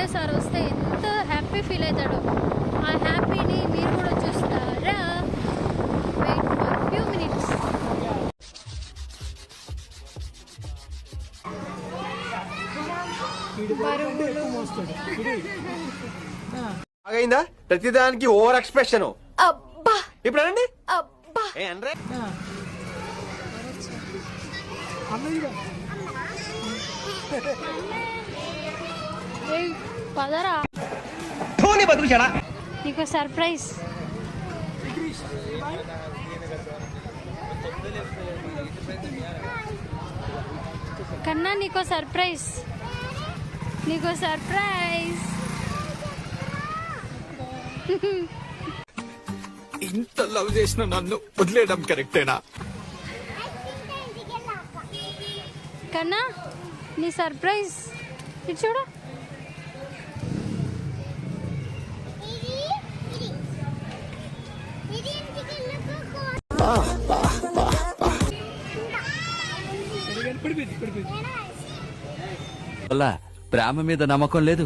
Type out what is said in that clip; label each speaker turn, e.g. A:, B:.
A: ఒకటేసారి వస్తే ఎంత హ్యాపీ ఫీల్ అవుతాడో. ఆ హ్యాపీని మీరు కూడా చూస్తారా? Wait for few minutes.
B: అయిందా ప్రతిదానికి ఓవర్ ఎక్స్ప్రెషన్.
A: అబ్బా
B: ఇప్పుడు అనండి.
A: అబ్బా ఏయ్, పదరా నీకు సర్ప్రైజ్. కన్నా నీకో సర్ప్రైజ్, నీకో సర్ప్రైజ్.
C: ఇంత లవ్ చేసిన నన్ను వదిలేయడం కరెక్టేనా?
A: కన్నా నీ సర్ప్రైజ్ ఇటు చూడు.
D: ప్రేమ మీద నమ్మకం లేదు.